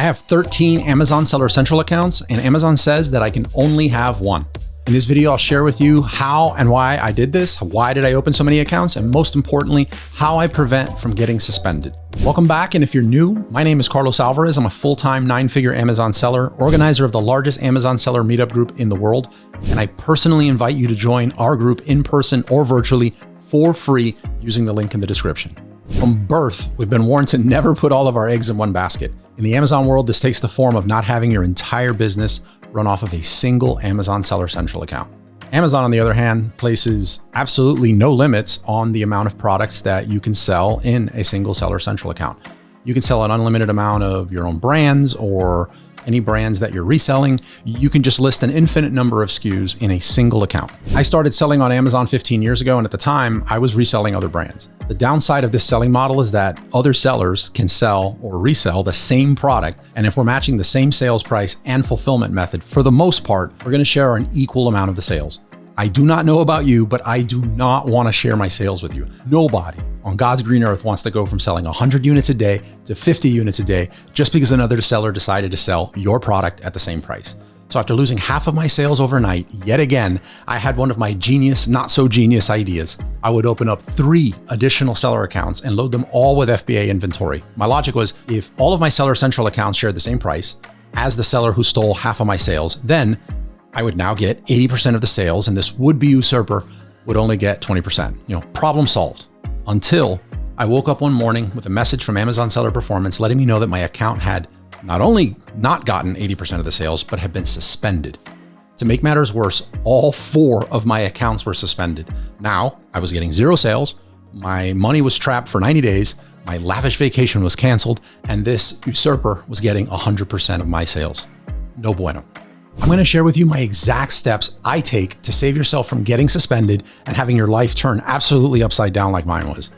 I have 13 Amazon Seller Central accounts, and Amazon says that I can only have one. In this video, I'll share with you how and why I did this, why did I open so many accounts, and most importantly, how I prevent from getting suspended. Welcome back, and if you're new, my name is Carlos Alvarez. I'm a full-time 9-figure Amazon seller, organizer of the largest Amazon seller meetup group in the world, and I personally invite you to join our group in person or virtually for free using the link in the description. From birth, we've been warned to never put all of our eggs in one basket. In the Amazon world, this takes the form of not having your entire business run off of a single Amazon Seller Central account. Amazon, on the other hand, places absolutely no limits on the amount of products that you can sell in a single Seller Central account. You can sell an unlimited amount of your own brands or any brands that you're reselling. You can just list an infinite number of SKUs in a single account. I started selling on Amazon 15 years ago, and at the time, I was reselling other brands. The downside of this selling model is that other sellers can sell or resell the same product, and if we're matching the same sales price and fulfillment method, for the most part, we're going to share an equal amount of the sales. I do not know about you, but I do not want to share my sales with you. Nobody on God's green earth wants to go from selling 100 units a day to 50 units a day just because another seller decided to sell your product at the same price. So after losing half of my sales overnight, yet again, I had one of my genius, not so genius ideas. I would open up 3 additional seller accounts and load them all with FBA inventory. My logic was, if all of my Seller Central accounts shared the same price as the seller who stole half of my sales, then I would now get 80% of the sales, and this would-be usurper would only get 20%. Problem solved. Until I woke up one morning with a message from Amazon Seller Performance letting me know that my account had not only not gotten 80% of the sales, but had been suspended. To make matters worse, all 4 of my accounts were suspended. Now, I was getting 0 sales, my money was trapped for 90 days, my lavish vacation was canceled, and this usurper was getting 100% of my sales. No bueno. I'm going to share with you my exact steps I take to save yourself from getting suspended and having your life turn absolutely upside down like mine was.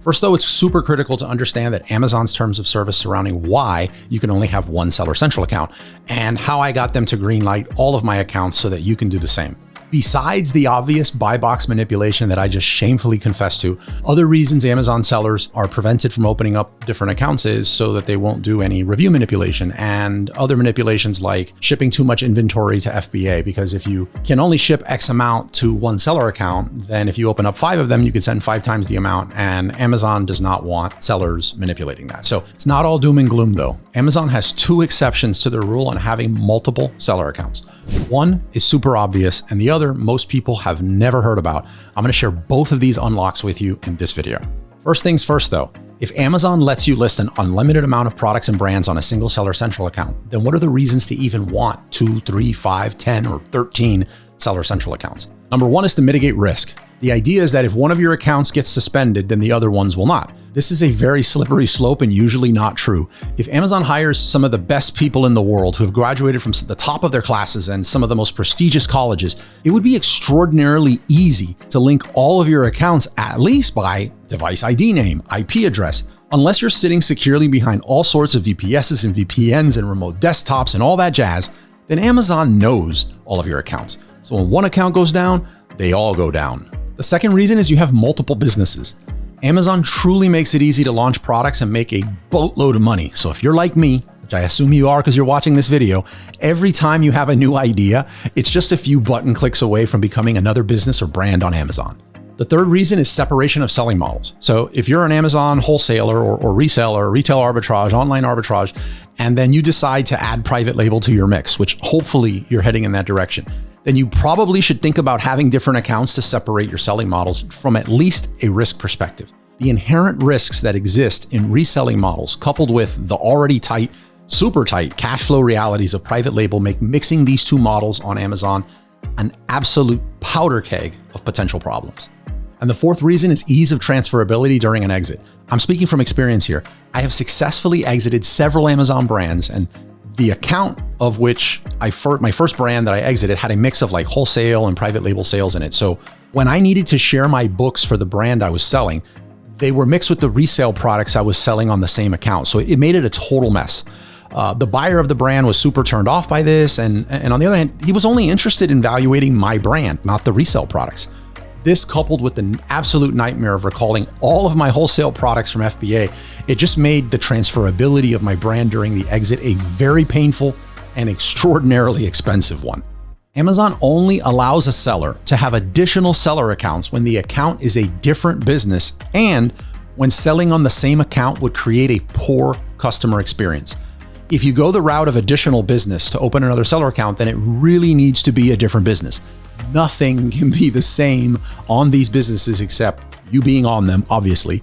First, though, it's super critical to understand that Amazon's terms of service surrounding why you can only have one Seller Central account and how I got them to greenlight all of my accounts so that you can do the same. Besides the obvious buy box manipulation that I just shamefully confessed to, other reasons Amazon sellers are prevented from opening up different accounts is so that they won't do any review manipulation and other manipulations like shipping too much inventory to FBA, because if you can only ship X amount to one seller account, then if you open up 5 of them, you can send 5 times the amount, and Amazon does not want sellers manipulating that. So it's not all doom and gloom though. Amazon has 2 exceptions to their rule on having multiple seller accounts. One is super obvious, and the other most people have never heard about. I'm going to share both of these unlocks with you in this video. First things first though, if Amazon lets you list an unlimited amount of products and brands on a single Seller Central account, then what are the reasons to even want 2, 3, 5, 10, or 13 Seller Central accounts? Number 1 is to mitigate risk. The idea is that if one of your accounts gets suspended, then the other ones will not. This is a very slippery slope and usually not true. If Amazon hires some of the best people in the world who have graduated from the top of their classes and some of the most prestigious colleges, it would be extraordinarily easy to link all of your accounts at least by device ID name, IP address. Unless you're sitting securely behind all sorts of VPSs and VPNs and remote desktops and all that jazz, then Amazon knows all of your accounts. So when one account goes down, they all go down. The second reason is you have multiple businesses. Amazon truly makes it easy to launch products and make a boatload of money. So if you're like me, which I assume you are because you're watching this video, every time you have a new idea, it's just a few button clicks away from becoming another business or brand on Amazon. The third reason is separation of selling models. So if you're an Amazon wholesaler or reseller, retail arbitrage, online arbitrage, and then you decide to add private label to your mix, which hopefully you're heading in that direction, then you probably should think about having different accounts to separate your selling models from at least a risk perspective. The inherent risks that exist in reselling models, coupled with the already tight, super tight cash flow realities of private label, make mixing these 2 models on Amazon an absolute powder keg of potential problems. And the fourth reason is ease of transferability during an exit. I'm speaking from experience here. I have successfully exited several Amazon brands, and the account of which my first brand that I exited had a mix of like wholesale and private label sales in it. So when I needed to share my books for the brand I was selling, they were mixed with the resale products I was selling on the same account. So it made it a total mess. The buyer of the brand was super turned off by this. And on the other hand, he was only interested in evaluating my brand, not the resale products. This, coupled with the absolute nightmare of recalling all of my wholesale products from FBA, it just made the transferability of my brand during the exit a very painful and extraordinarily expensive one. Amazon only allows a seller to have additional seller accounts when the account is a different business and when selling on the same account would create a poor customer experience. If you go the route of additional business to open another seller account, then it really needs to be a different business. Nothing can be the same on these businesses except you being on them, obviously,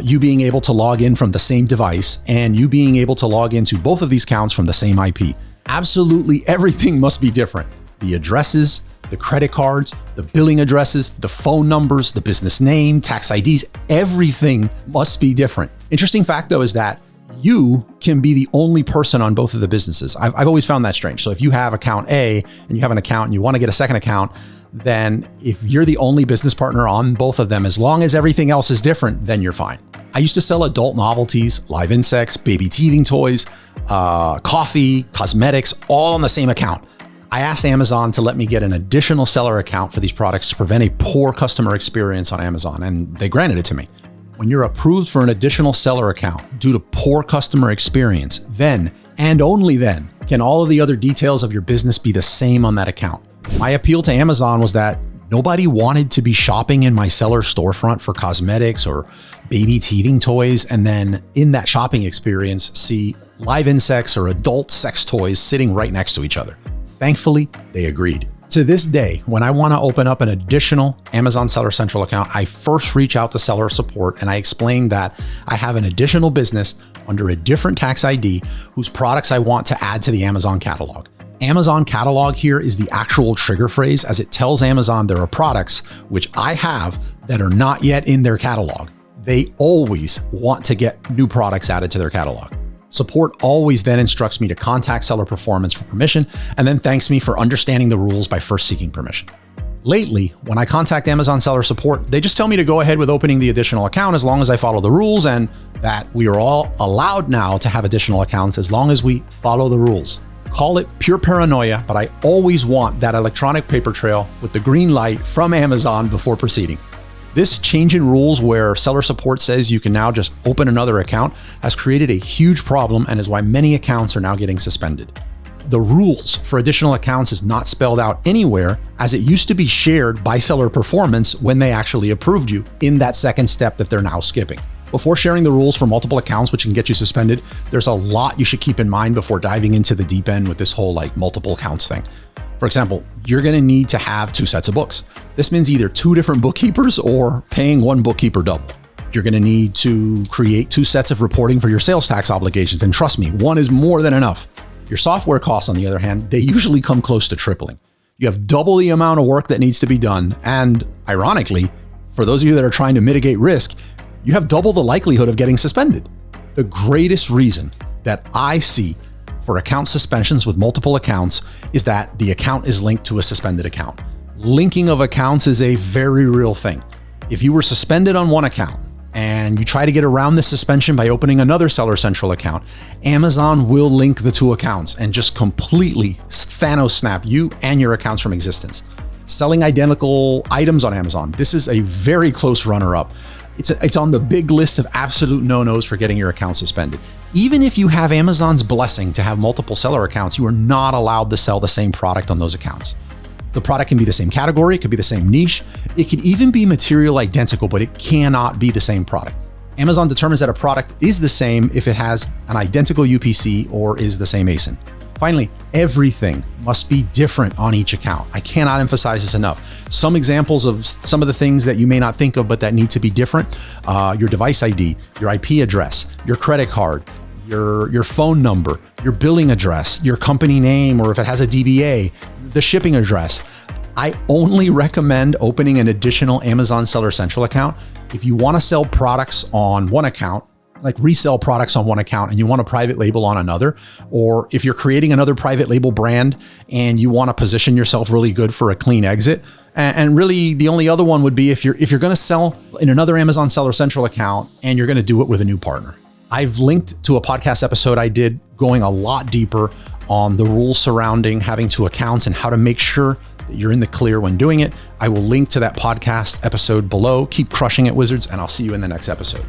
you being able to log in from the same device, and you being able to log into both of these accounts from the same IP. Absolutely everything must be different. The addresses, the credit cards, the billing addresses, the phone numbers, the business name, tax IDs, everything must be different. Interesting fact though is that you can be the only person on both of the businesses. I've always found that strange. So if you have account A and you have an account and you want to get a second account, then if you're the only business partner on both of them, as long as everything else is different, then you're fine. I used to sell adult novelties, live insects, baby teething toys, coffee, cosmetics, all on the same account. I asked Amazon to let me get an additional seller account for these products to prevent a poor customer experience on Amazon, and they granted it to me. When you're approved for an additional seller account due to poor customer experience, then, and only then, can all of the other details of your business be the same on that account. My appeal to Amazon was that nobody wanted to be shopping in my seller storefront for cosmetics or baby teething toys, and then in that shopping experience, see live insects or adult sex toys sitting right next to each other. Thankfully, they agreed. To this day, when I want to open up an additional Amazon Seller Central account, I first reach out to seller support and I explain that I have an additional business under a different tax ID whose products I want to add to the Amazon catalog. Amazon catalog here is the actual trigger phrase, as it tells Amazon there are products which I have that are not yet in their catalog. They always want to get new products added to their catalog. Support always then instructs me to contact Seller Performance for permission and then thanks me for understanding the rules by first seeking permission. Lately, when I contact Amazon Seller Support, they just tell me to go ahead with opening the additional account as long as I follow the rules, and that we are all allowed now to have additional accounts as long as we follow the rules. Call it pure paranoia, but I always want that electronic paper trail with the green light from Amazon before proceeding. This change in rules where seller support says you can now just open another account has created a huge problem and is why many accounts are now getting suspended. The rules for additional accounts is not spelled out anywhere, as it used to be shared by Seller Performance when they actually approved you in that second step that they're now skipping. Before sharing the rules for multiple accounts, which can get you suspended, there's a lot you should keep in mind before diving into the deep end with this whole multiple accounts thing. For example, you're going to need to have 2 sets of books. This means either 2 different bookkeepers or paying one bookkeeper double. You're going to need to create 2 sets of reporting for your sales tax obligations. And trust me, one is more than enough. Your software costs, on the other hand, they usually come close to tripling. You have double the amount of work that needs to be done. And ironically, for those of you that are trying to mitigate risk, you have double the likelihood of getting suspended. The greatest reason that I see for account suspensions with multiple accounts is that the account is linked to a suspended account. Linking of accounts is a very real thing. If you were suspended on one account and you try to get around the suspension by opening another Seller Central account, Amazon will link the 2 accounts and just completely Thanos snap you and your accounts from existence. Selling identical items on Amazon, this is a very close runner-up. It's on the big list of absolute no-nos for getting your account suspended. Even if you have Amazon's blessing to have multiple seller accounts, you are not allowed to sell the same product on those accounts. The product can be the same category, it could be the same niche, it could even be material identical, but it cannot be the same product. Amazon determines that a product is the same if it has an identical UPC or is the same ASIN. Finally, everything must be different on each account. I cannot emphasize this enough. Some examples of some of the things that you may not think of, but that need to be different: your device ID, your IP address, your credit card, your phone number, your billing address, your company name, or if it has a DBA, the shipping address. I only recommend opening an additional Amazon Seller Central account if you want to sell products on one account, like resell products on one account, and you want a private label on another, or if you're creating another private label brand and you want to position yourself really good for a clean exit. And really the only other one would be if you're going to sell in another Amazon Seller Central account and you're going to do it with a new partner. I've linked to a podcast episode I did going a lot deeper on the rules surrounding having 2 accounts and how to make sure you're in the clear when doing it. I will link to that podcast episode below. Keep crushing it, wizards, and I'll see you in the next episode.